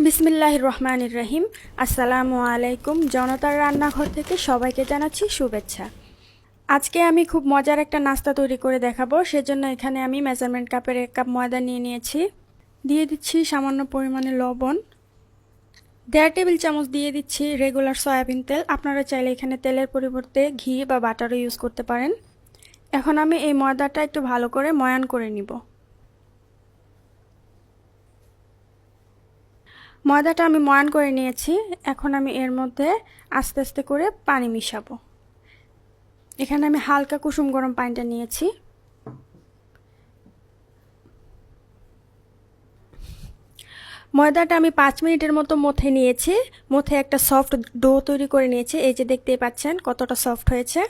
বিসমিল্লাহির রহমানির রহিম। আসসালামু আলাইকুম। জনতার রান্নাঘর থেকে সবাইকে জানাচ্ছি শুভেচ্ছা। আজকে আমি খুব মজার একটা নাস্তা তৈরি করে দেখাবো। সেজন্য এখানে আমি মেজারমেন্ট কাপের 1 কাপ ময়দা নিয়ে নিয়েছি। দিয়ে দিচ্ছি সামান্য পরিমাণে লবণ। 1.5 টেবিল চামচ দিয়ে দিচ্ছি রেগুলার সয়াবিন তেল। আপনারা চাইলে এখানে তেলের পরিবর্তে ঘি বা বাটারও ইউজ করতে পারেন। এখন আমি এই ময়দাটা একটু ভালো করে ময়ান করে নিব। ময়দাটা আমি ময়ান করে নিয়েছি। এখন আমি এর মধ্যে আস্তে আস্তে করে পানি মিশাবো। এখানে আমি হালকা কুসুম গরম পানিটা নিয়েছি। ময়দাটা আমি 5 মিনিটের মতো মথে নিয়েছি। মথে একটা সফট ডো তৈরি করে নিয়েছি। এই যে দেখতেই পাচ্ছেন কতটা সফট হয়েছে।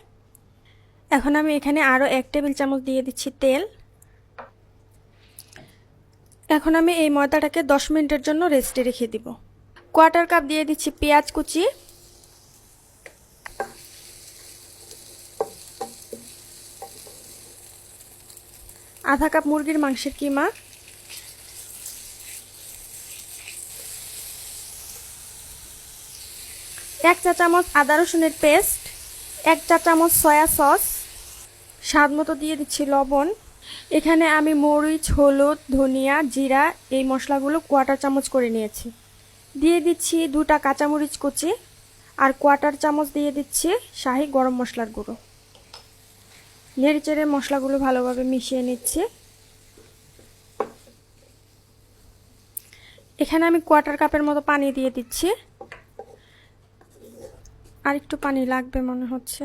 এখন আমি এখানে আরও 1 টেবিল চামচ দিয়ে দিচ্ছি তেল। এখন আমি এই ময়দাটাকে 10 মিনিটের জন্য রেস্টে রেখে দিব। 1/4 কাপ দিয়ে দিচ্ছি পেঁয়াজ কুচি, আধা কাপ মুরগির মাংসের কিমা, 1 চা চামচ আদা রসুনের পেস্ট, 1 চা চামচ সয়া সস, স্বাদ মতো দিয়ে দিচ্ছি লবণ। এখানে আমি মরিচ, হলুদ, ধনিয়া, জিরা এই মশলাগুলো 1/4 চামচ করে নিয়েছি। দিয়ে দিচ্ছি 2টা কাঁচামরিচ কুচি আর 1/4 চামচ দিয়ে দিচ্ছি শাহি গরম মশলার গুঁড়ো। নেড়েচেড়ে মশলাগুলো ভালোভাবে মিশিয়ে নিচ্ছি। এখানে আমি 1/4 কাপের মতো পানি দিয়ে দিচ্ছি। আর একটু পানি লাগবে মনে হচ্ছে।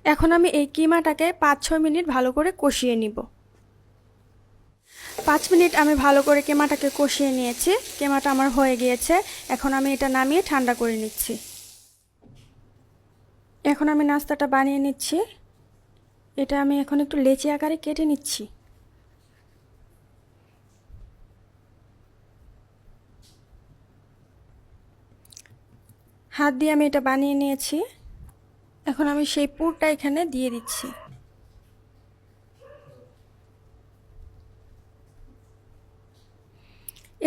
এখন আমি এই কিমাটাকে 5-6 মিনিট ভালো করে কষিয়ে নিব। 5 মিনিট আমি ভালো করে কিমাটাকে কষিয়ে নিয়েছি। কিমাটা আমার হয়ে গিয়েছে। এখন আমি এটা নামিয়ে ঠান্ডা করে নিচ্ছি। এখন আমি নাস্তাটা বানিয়ে নিচ্ছি। এটা আমি এখন একটু লেচি আকারে কেটে নিচ্ছি। হাত দিয়ে আমি এটা বানিয়ে নিয়েছি। এখন আমি সেই পুরটা এখানে দিয়ে দিচ্ছি।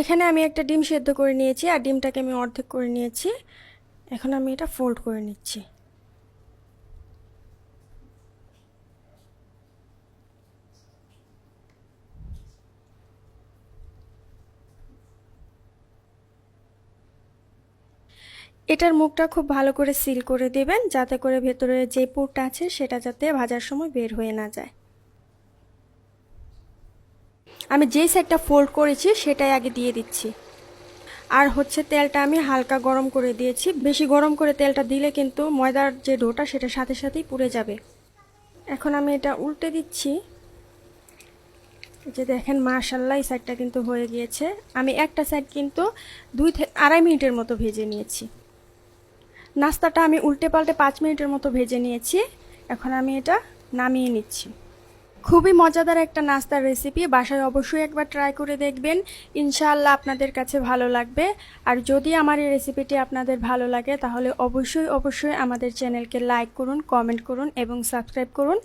এখানে আমি একটা ডিম সেদ্ধ করে নিয়েছি আর ডিমটাকে আমি অর্ধেক করে নিয়েছি। এখন আমি এটা ফোল্ড করে নিচ্ছি। এটার মুখটা খুব ভালো করে সিল করে দেবেন, যাতে করে ভেতরে যে পুরটা আছে সেটা যাতে ভাজার সময় বের হয়ে না যায়। আমি যেই সাইডটা ফোল্ড করেছি সেটাই আগে দিয়ে দিচ্ছি। আর হচ্ছে তেলটা আমি হালকা গরম করে দিয়েছি। বেশি গরম করে তেলটা দিলে কিন্তু ময়দার যে ডোটা সেটা সাথে সাথেই পুড়ে যাবে। এখন আমি এটা উল্টে দিচ্ছি। যে দেখেন মাশাআল্লাহ এই সাইডটা কিন্তু হয়ে গিয়েছে। আমি একটা সাইড কিন্তু 2 থেকে 2.5 মিনিটের মতো ভেজে নিয়েছি। নাস্তাটা আমি উল্টে পাল্টে 5 মিনিটের মতো ভেজে নিয়েছি। এখন আমি এটা নামিয়ে নিচ্ছি। খুবই মজাদার একটা নাস্তার রেসিপি, বাসায় অবশ্যই একবার ট্রাই করে দেখবেন। ইনশাআল্লাহ আপনাদের কাছে ভালো লাগবে। আর যদি আমার এই রেসিপিটি আপনাদের ভালো লাগে তাহলে অবশ্যই আমাদের চ্যানেলকে লাইক করুন, কমেন্ট করুন এবং সাবস্ক্রাইব করুন।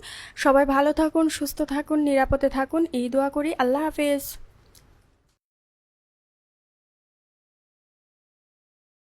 সবাই ভালো থাকুন, সুস্থ থাকুন, নিরাপদে থাকুন এই দোয়া করি। আল্লাহ হাফেজ।